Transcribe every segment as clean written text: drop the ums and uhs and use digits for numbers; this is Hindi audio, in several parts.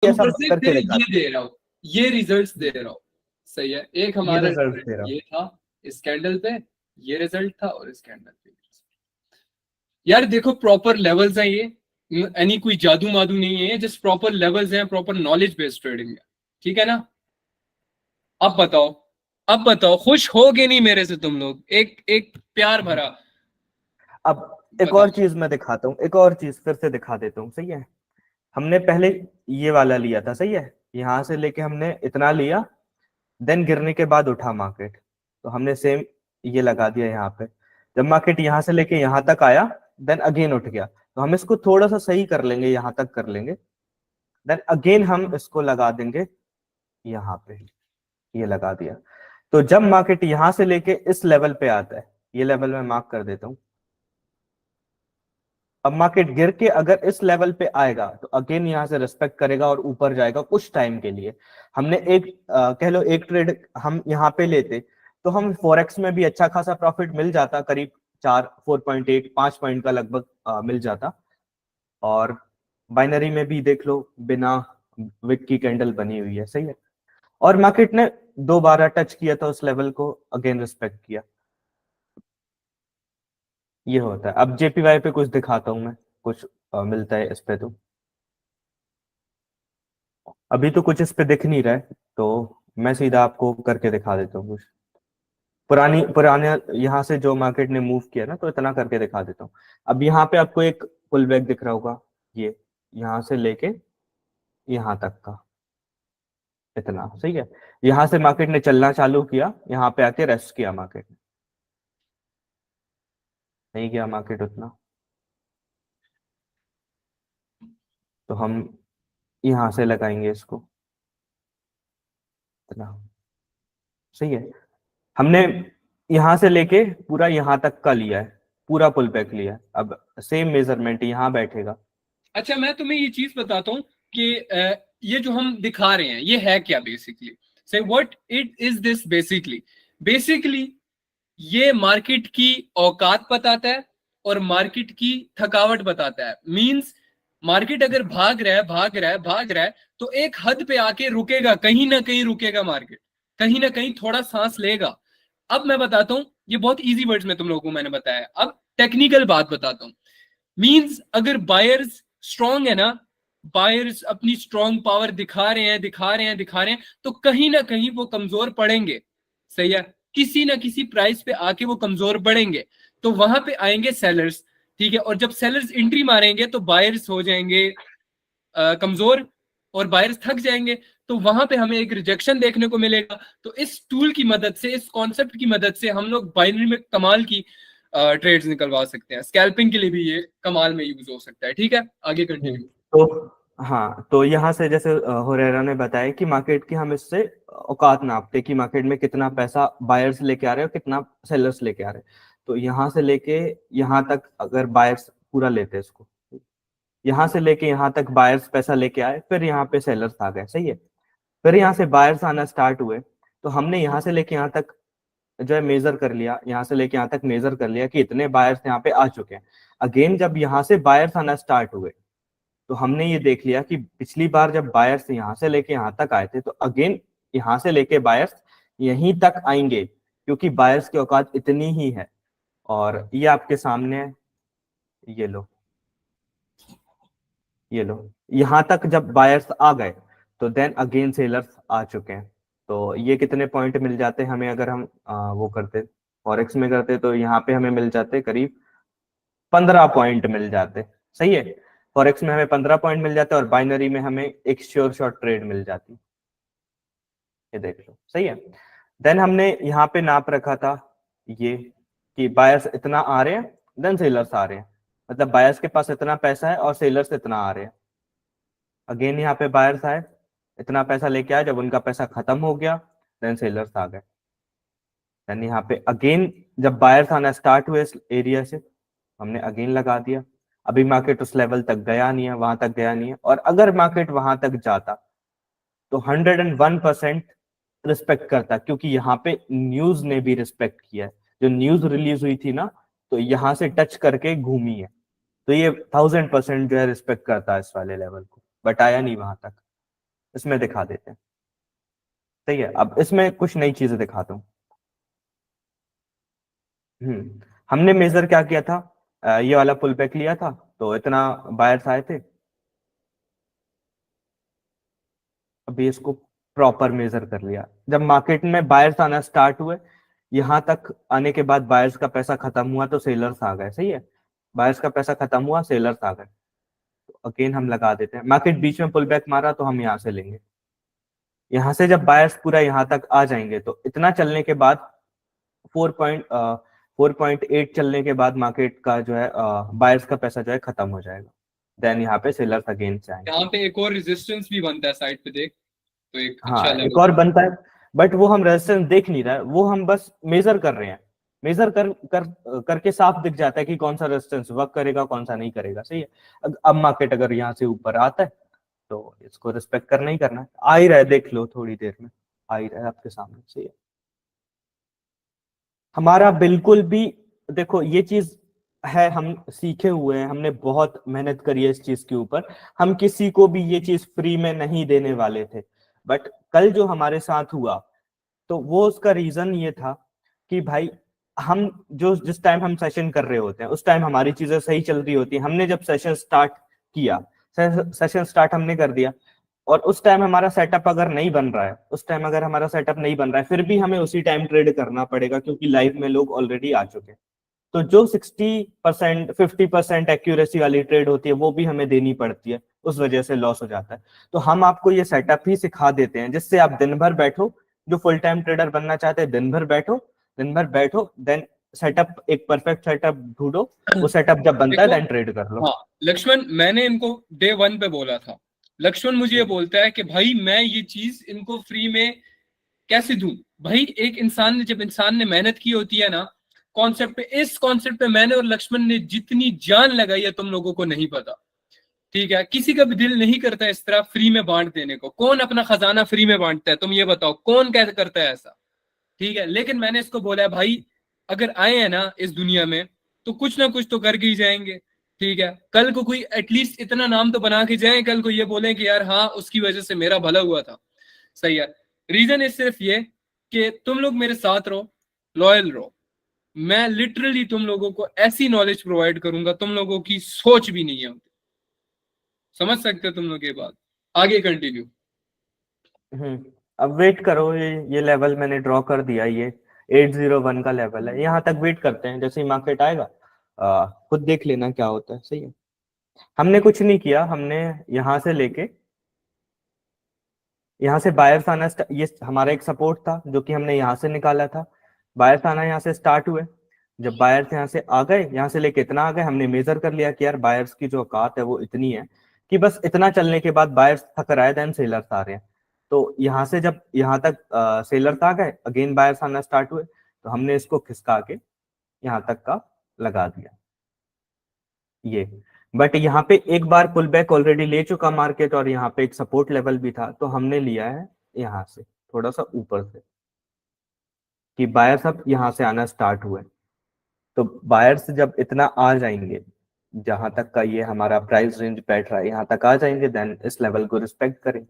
ऐसा ऊपर से करके फिर दिखा, ये दे रहा हूँ, ये रिजल्ट्स दे रहा हूँ। सही है, एक ये हमारा रिजल्ट दे रहा हूँ। ये था इस कैंडल पे, ये रिजल्ट था, और इस कैंडल पे। यार देखो प्रॉपर लेवल्स हैं ये, यानी कोई जादू मादू नहीं है, जस्ट प्रॉपर लेवल्स हैं, प्रॉपर नॉलेज बेस्ड ट्रेडिंग है। ठीक है ना? अब बताओ, अब बताओ खुश होगे नहीं मेरे से तुम लोग? एक एक प्यार भरा अब एक बताओ। और चीज मैं दिखाता हूँ, एक और चीज फिर से दिखा देता हूँ, सही है। हमने पहले ये वाला लिया था, सही है, यहां से लेके हमने इतना लिया, देन गिरने के बाद उठा मार्केट, तो हमने सेम ये लगा दिया यहाँ पे। जब मार्केट यहाँ से लेके यहाँ तक आया, देन अगेन उठ गया, तो हम इसको थोड़ा सा सही कर लेंगे, यहाँ तक कर लेंगे, देन अगेन हम इसको लगा देंगे यहाँ पे, ये लगा दिया। तो जब मार्केट यहां से लेके इस लेवल पे आता है, ये लेवल मैं मार्क कर देता हूँ, अब मार्केट गिर के अगर इस लेवल पे आएगा तो अगेन यहां से रिस्पेक्ट करेगा और ऊपर जाएगा कुछ टाइम के लिए। हमने एक कह लो एक ट्रेड हम यहाँ पे लेते, तो हम फॉरेक्स में भी अच्छा खासा प्रॉफिट मिल जाता, करीब 4.8 5 पॉइंट का लगभग मिल जाता। और बाइनरी में भी देख लो, बिना विक की कैंडल बनी हुई है, सही है। और मार्केट ने दोबारा टच किया था उस लेवल को, अगेन रिस्पेक्ट किया। ये होता है। अब जेपीवाई पे कुछ दिखाता हूं मैं, कुछ मिलता है इस पे तो। अभी तो कुछ इस पे दिख नहीं रहा है, तो मैं सीधा आपको करके दिखा देता हूँ कुछ पुरानी पुराने, यहाँ से जो मार्केट ने मूव किया ना, तो इतना करके दिखा देता हूँ। अब यहाँ पे आपको एक पुल बैक दिख रहा होगा, ये यहाँ से लेके यहाँ तक का इतना, सही है। यहाँ से मार्केट ने चलना चालू किया, यहाँ पे आके रेस्ट किया मार्केट ने, नहीं गया मार्केट उतना, तो हम यहाँ से लगाएंगे इसको इतना, सही है। हमने यहां से लेके पूरा यहां तक का लिया है, पूरा पुल बैक लिया है। अब सेम मेजरमेंट यहाँ बैठेगा। अच्छा मैं तुम्हें ये चीज बताता हूँ कि ये जो हम दिखा रहे हैं ये है क्या बेसिकली। से what it is this basically? Basically ये मार्केट की औकात बताता है और मार्केट की थकावट बताता है। मींस मार्केट अगर भाग रहा है भाग रहा है भाग रहा है, तो एक हद पे आके रुकेगा, कहीं ना कहीं रुकेगा मार्केट, कहीं ना कहीं थोड़ा सांस लेगा। अब मैं बताता हूँ, ये बहुत इजी वर्ड्स में तुम लोगों को मैंने बताया, अब टेक्निकल बात बताता हूँ। मींस अगर बायर्स स्ट्रांग है ना, बायर्स अपनी स्ट्रांग पावर दिखा रहे हैं दिखा रहे हैं दिखा रहे हैं, तो कहीं ना कहीं वो कमजोर पड़ेंगे। सही है, किसी ना किसी प्राइस पे आके वो कमजोर पड़ेंगे, तो वहां पे आएंगे सेलर्स। ठीक है, और जब सेलर्स एंट्री मारेंगे तो बायर्स हो जाएंगे कमजोर, और बायर्स थक जाएंगे, तो वहां पे हमें एक रिजेक्शन देखने को मिलेगा। तो इस टूल की मदद से, इस कॉन्सेप्ट की मदद से हम लोग बाइनरी में कमाल की ट्रेड्स निकलवा सकते हैं। स्कैल्पिंग के लिए भी ये कमाल में यूज हो सकता है। ठीक है, आगे कंटिन्यू। तो हाँ, तो यहाँ से जैसे होरेरा ने बताया कि मार्केट की हम इससे औकात नापते कि मार्केट में कितना पैसा बायर्स लेके आ रहे हैं और कितना सेलर्स लेके आ रहे हैं। तो यहाँ से लेके यहाँ तक अगर बायर्स पूरा लेते हैं इसको, यहाँ से लेके यहाँ तक बायर्स पैसा लेके आए, फिर यहाँ पे सेलर्स आ गए, सही है। फिर यहाँ से बायर्स आना स्टार्ट हुए, तो हमने यहाँ से लेके यहाँ तक जो है मेजर कर लिया, यहाँ से लेके यहाँ तक मेजर कर लिया कि इतने बायर्स यहाँ पे आ चुके हैं। अगेन जब यहाँ से बायर्स आना स्टार्ट हुए, तो हमने ये देख लिया कि पिछली बार जब बायर्स यहाँ से लेके यहाँ तक आए थे, तो अगेन यहाँ से लेके बायर्स यहीं तक आएंगे, क्योंकि बायर्स की औकात इतनी ही है। और ये आपके सामने है, ये लो, ये लो, यहाँ तक जब बायर्स आ गए, तो देन अगेन सेलर्स आ चुके हैं। तो ये कितने पॉइंट मिल जाते हैं हमें, अगर हम वो करते फॉरेक्स में करते, तो यहाँ पे हमें मिल जाते करीब 15 पॉइंट मिल जाते, सही है। फॉरेक्स में हमें 15 पॉइंट मिल जाते और बाइनरी में हमें एक श्योर शॉट ट्रेड मिल जाती, ये देख लो, सही है। देन हमने यहाँ पे नाप रखा था ये कि बायर्स इतना आ रहे हैं, देन सेलर्स आ रहे हैं, मतलब बायर्स के पास इतना पैसा है और सेलर्स इतना आ रहे हैं। अगेन यहाँ पे बायर्स आए, इतना पैसा लेके आए, जब उनका पैसा खत्म हो गया, देन सेलर्स आ गए। देन यहाँ पे अगेन जब बायर्स आना स्टार्ट हुए इस एरिया से, हमने अगेन लगा दिया। अभी मार्केट उस लेवल तक गया नहीं है, वहां तक गया नहीं है, और अगर मार्केट वहां तक जाता तो 101% रिस्पेक्ट करता, क्योंकि यहाँ पे न्यूज ने भी रिस्पेक्ट किया है। जो न्यूज रिलीज हुई थी ना, तो यहाँ से टच करके घूमी है, तो ये 1000% जो है रिस्पेक्ट करता है इस वाले लेवल को, बट आया नहीं वहां तक। इसमें दिखा देते हैं। सही है, अब इसमें कुछ नई चीजें दिखाता हूँ। हमने मेजर क्या किया था, ये वाला पुल बैक लिया था, तो इतना बायर्स आए थे। अभी इसको प्रॉपर मेजर कर लिया, जब मार्केट में बायर्स आना स्टार्ट हुए, यहां तक आने के बाद बायर्स का पैसा खत्म हुआ तो सेलर्स आ गए। सही है, बायर्स का पैसा खत्म हुआ, सेलर्स आ गए, तो अगेन हम लगा देते हैं। मार्केट बीच में पुल बैक मारा तो हम यहाँ से लेंगे। यहाँ से जब बायर्स पूरा यहाँ तक आ जाएंगे तो इतना चलने के बाद 4.8 चलने के बाद मार्केट का जो है बायर्स का पैसा जो है खत्म हो जाएगा। देन यहाँ पे सेलर्स अगेन से आएंगे। यहाँ पे एक और रेजिस्टेंस भी बनता है साइड पे, देख, तो एक अच्छा हाँ, एक लेवल। और बनता है, बट वो हम रेजिस्टेंस देख नहीं रहा है, वो हम बस मेजर कर रहे हैं। मेजर करके साफ दिख जाता है कि कौन सा रेजिस्टेंस वर्क करेगा, कौन सा नहीं करेगा। सही है, अब मार्केट अगर यहाँ से ऊपर आता है तो इसको रिस्पेक्ट करना ही करना है। आ ही रहा है, देख लो थोड़ी देर में आ ही रहा है आपके सामने। सही है, हमारा बिल्कुल भी, देखो ये चीज है, हम सीखे हुए हैं, हमने बहुत मेहनत करी है इस चीज के ऊपर। हम किसी को भी ये चीज फ्री में नहीं देने वाले थे, बट कल जो हमारे साथ हुआ तो वो उसका रीजन ये था कि भाई, हम जो जिस टाइम हम सेशन कर रहे होते हैं उस टाइम हमारी चीजें सही चल रही होती है। हमने जब सेशन स्टार्ट किया, सेशन स्टार्ट हमने कर दिया, और उस टाइम हमारा सेटअप अगर नहीं बन रहा है, उस टाइम अगर हमारा सेटअप नहीं बन रहा है, फिर भी हमें उसी टाइम ट्रेड करना पड़ेगा, क्योंकि लाइव में लोग ऑलरेडी आ चुके हैं। तो जो 60% 50% एक्यूरेसी वाली ट्रेड होती है वो भी हमें देनी पड़ती है, उस वजह से लॉस हो जाता है। तो हम आपको ये सेटअप ही सिखा देते हैं, जिससे आप दिन भर बैठो, जो फुल टाइम ट्रेडर बनना चाहते हैं दिन भर बैठो, दिन भर बैठो, देन सेटअप, एक परफेक्ट सेटअप ढूंढो, वो सेटअप जब बनता है देखो, देन ट्रेड कर लो। हाँ लक्ष्मण, मैंने इनको डे वन पे बोला था। लक्ष्मण मुझे ये बोलता है कि भाई मैं ये चीज इनको फ्री में कैसे दूं। भाई एक इंसान ने, जब इंसान ने मेहनत की होती है ना कॉन्सेप्ट पे, इस कॉन्सेप्ट पे मैंने और लक्ष्मण ने जितनी जान लगाई है तुम लोगों को नहीं पता। ठीक है, किसी का भी दिल नहीं करता इस तरह फ्री में बांट देने को। कौन अपना खजाना फ्री में बांटता है, तुम ये बताओ, कौन कैसे करता है ऐसा। ठीक है, लेकिन मैंने इसको बोला है भाई, अगर आए हैं ना इस दुनिया में तो कुछ ना कुछ तो करके ही जाएंगे। ठीक है, कल को कोई एटलीस्ट इतना नाम तो बना के जाए, कल को ये बोले कि यार हाँ उसकी वजह से मेरा भला हुआ था। सही है, रीजन इज सिर्फ ये कि तुम लोग मेरे साथ रहो, लॉयल रहो। मैं लिटरली तुम लोगों को ऐसी नॉलेज प्रोवाइड करूंगा तुम लोगों की सोच भी नहीं है। समझ सकते हो तुम लोग ये बात। आगे कंटिन्यू। अब वेट करो, ये लेवल मैंने ड्रॉ कर दिया, ये 801 का लेवल है, यहाँ तक वेट करते हैं, जैसे ही मार्केट आएगा खुद देख लेना क्या होता है। सही है, हमने कुछ नहीं किया, हमने यहाँ से लेके यहाँ से बायर्स आना ये हमारा एक सपोर्ट था जो कि हमने यहाँ से निकाला था। बायर्स आना यहाँ से स्टार्ट हुए, जब बायर्स यहाँ से आ गए, यहाँ से लेके इतना आ गए, हमने मेजर कर लिया कि यार बायर्स की जो औकात है वो इतनी है कि बस इतना चलने के बाद बायर्स थक रहा है, देन सेलर्स आ रहे हैं। तो यहाँ से जब यहाँ तक सेलर्स आ गए, अगेन बायर्स आना स्टार्ट हुए, तो हमने इसको खिसका के यहाँ तक का लगा दिया ये। बट यहाँ पे एक बार पुल बैक ऑलरेडी ले चुका मार्केट, और यहाँ पे एक सपोर्ट लेवल भी था, तो हमने लिया है यहाँ से थोड़ा सा ऊपर से, कि बायर्स अब यहाँ से आना स्टार्ट हुए। तो बायर्स जब इतना आ जाएंगे, जहां तक का ये हमारा प्राइस रेंज बैठ रहा है यहाँ तक आ जाएंगे, देन इस लेवल को रिस्पेक्ट करें।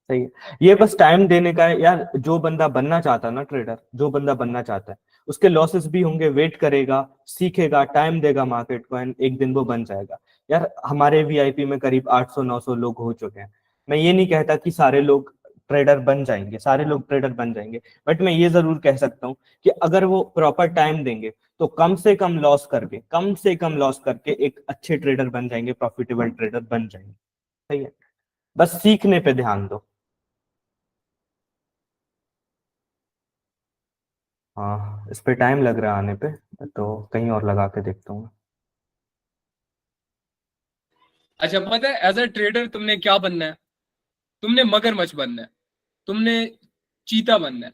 सही है, ये बस टाइम देने का है यार। जो बंदा बनना चाहता है ना ट्रेडर, जो बंदा बनना चाहता है, उसके लॉसेस भी होंगे, वेट करेगा, सीखेगा, टाइम देगा मार्केट को, एंड एक दिन वो बन जाएगा। यार हमारे वीआईपी में करीब 800-900 लोग हो चुके हैं। मैं ये नहीं कहता कि सारे लोग ट्रेडर बन जाएंगे, सारे लोग ट्रेडर बन जाएंगे, बट मैं ये जरूर कह सकता हूँ कि अगर वो प्रॉपर टाइम देंगे तो कम से कम लॉस करके, कम से कम लॉस करके एक अच्छे ट्रेडर बन जाएंगे, प्रॉफिटेबल ट्रेडर बन जाएंगे। सही है, बस सीखने पे ध्यान दो। हाँ, इस पे टाइम लग रहा है आने पे, तो कहीं और लगा के देखता हूँ। अच्छा, पता है एज अ ट्रेडर तुमने क्या बनना है? तुमने मगरमच्छ बनना है, तुमने चीता बनना है।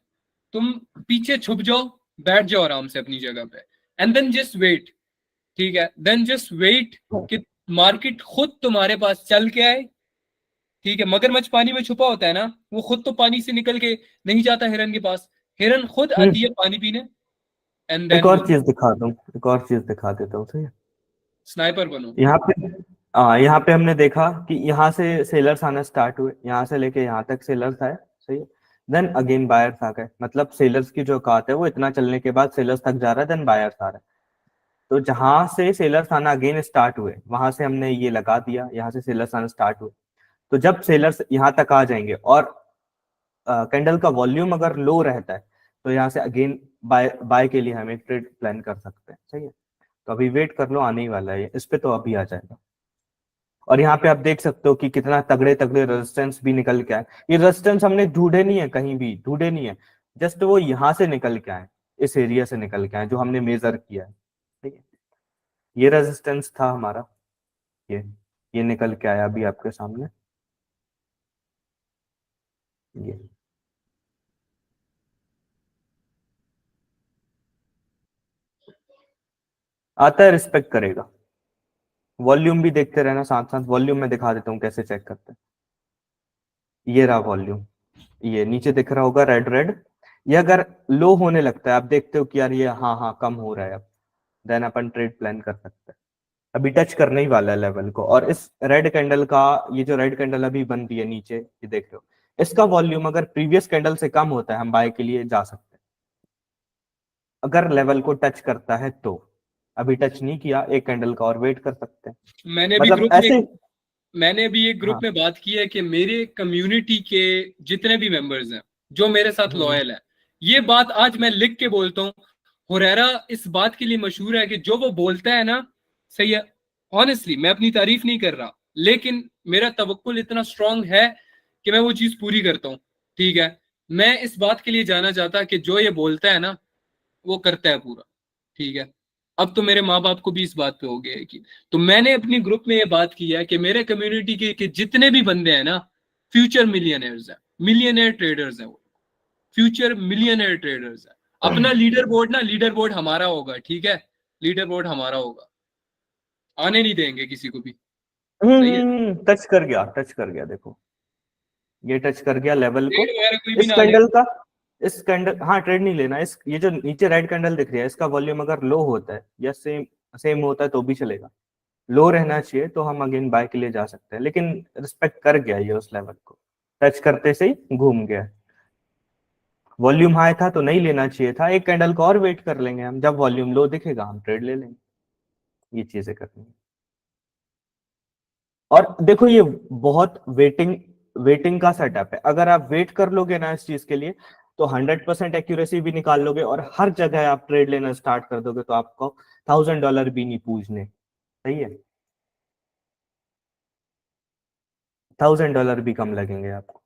तुम पीछे छुप जाओ, बैठ जाओ आराम से अपनी जगह पे, एंड देन जस्ट वेट। ठीक है, देन जस्ट वेट कि मार्केट खुद तुम्हारे पास चल के आए। ठीक है, मगरमच्छ पानी में छुपा होता है ना, वो खुद तो पानी से निकल के नहीं जाता हिरन के पास, हिरन खुद आती है पानी पीने, एंड एक देन और वो चीज दिखा दूं, एक और चीज दिखा देता हूँ। सही है, स्नाइपर बनो। यहाँ पे यहाँ पे हमने देखा कि यहाँ से सेलर्स आना स्टार्ट हुए, यहाँ से लेके यहाँ तक सेलर्स आए, सही है। देन अगेन बायर्स आ गए, मतलब सेलर्स की जो औकात है वो इतना चलने के बाद सेलर्स तक जा रहा है, देन बायर्स आ रहा है। तो जहां से सेलर्स आना अगेन स्टार्ट हुए वहां से हमने ये लगा दिया, यहाँ से सेलर्स आना स्टार्ट हुए। तो जब सेलर्स यहाँ तक आ जाएंगे और कैंडल का वॉल्यूम अगर लो रहता है तो यहाँ से अगेन बाय बाय के लिए हम एक ट्रेड प्लान कर सकते हैं, सही है। तो अभी वेट कर लो, आने ही वाला है इस पे, तो अभी आ जाएगा। और यहाँ पे आप देख सकते हो कि कितना तगड़े तगड़े रेजिस्टेंस भी निकल के आए। ये रेजिस्टेंस हमने ढूंढे नहीं है, कहीं भी ढूंढे नहीं है, जस्ट वो यहाँ से निकल के आए, इस एरिया से निकल के आए जो हमने मेजर किया है, ठीक है। ये रेजिस्टेंस था हमारा, ये निकल के आया अभी आपके सामने, ये आता है, रिस्पेक्ट करेगा। वॉल्यूम भी देखते रहना साथ साथ, वॉल्यूम में दिखा देता हूँ कैसे चेक करते हैं। ये रहा वॉल्यूम, ये नीचे दिख रहा होगा रेड रेड। ये अगर लो होने लगता है, आप देखते हो कि यार ये हाँ हाँ कम हो रहा है अब, देन अपन ट्रेड प्लान कर सकते हैं। अभी टच करने ही वाला है लेवल को। और इस रेड कैंडल का, ये जो रेड कैंडल अभी बन रही है नीचे, ये देख रहे हो, इसका वॉल्यूम अगर प्रीवियस कैंडल से कम होता है हम बाय के लिए जा सकते हैं, अगर लेवल को टच करता है तो। अभी टच नहीं किया, एक कैंडल का और वेट कर सकते हैं, मैंने भी मतलब ग्रुप ऐसे। में मैंने भी एक ग्रुप हाँ। में बात की है कि मेरे कम्युनिटी के जितने भी मेंबर्स हैं जो मेरे साथ हम्म। लॉयल है, ये बात आज मैं लिख के बोलता हूँ। हुरैरा इस बात के लिए मशहूर है कि जो वो बोलता है ना, सही है। ऑनेस्टली मैं अपनी तारीफ नहीं कर रहा, लेकिन मेरा तवक्कुल इतना स्ट्रांग है कि मैं वो चीज पूरी करता हूँ, ठीक है। मैं इस बात के लिए जाना चाहता कि जो ये बोलता है ना वो करता है पूरा, ठीक है। अब तो मेरे माँ बाप को भी इस बात पे हो गया है कि, तो मैंने अपनी ग्रुप में ये बात की है कि मेरे कम्युनिटी के जितने भी बंदे हैं ना, फ्यूचर मिलियनर्स हैं, मिलियनर ट्रेडर्स हैं वो, फ्यूचर मिलियनर ट्रेडर्स हैं। अपना लीडर बोर्ड ना, लीडर बोर्ड हमारा होगा, ठीक है। लीडर बोर्ड हमारा होगा, आने नहीं देंगे किसी को भी, सही है। टच कर गया, टच कर गया, देखो ये टच कर गया लेवल को। ट्रेड वगैरह कोई भी इस ना ले। कैंडल का, इस कैंडल, हाँ ट्रेड नहीं लेना। इस ये जो नीचे रेड कैंडल दिख रही है, इसका वॉल्यूम अगर लो होता है या सेम सेम होता है तो भी चलेगा, लो रहना चाहिए तो हम अगेन बाय के लिए जा सकते हैं। लेकिन रिस्पेक्ट कर गया ये उस लेवल को, टच करते से ही घूम गया। वॉल्यूम हाई था तो नहीं लेना चाहिए था, एक कैंडल को और वेट कर लेंगे हम, जब वॉल्यूम लो दिखेगा हम ट्रेड ले लेंगे। ये चीजें करनी है। और देखो ये बहुत वेटिंग वेटिंग का सेटअप है, अगर आप वेट कर लोगे ना इस चीज के लिए तो 100% एक्यूरेसी भी निकाल लोगे, और हर जगह आप ट्रेड लेना स्टार्ट कर दोगे तो आपको $1000 भी नहीं पूछने, सही है। $1000 भी कम लगेंगे आपको।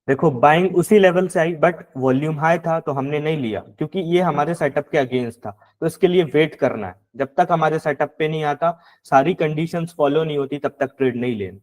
देखो बाइंग उसी लेवल से आई, बट वॉल्यूम हाई था तो हमने नहीं लिया क्योंकि ये हमारे सेटअप के अगेंस्ट था। तो इसके लिए वेट करना है, जब तक हमारे सेटअप पे नहीं आता, सारी कंडीशंस फॉलो नहीं होती, तब तक ट्रेड नहीं लेना।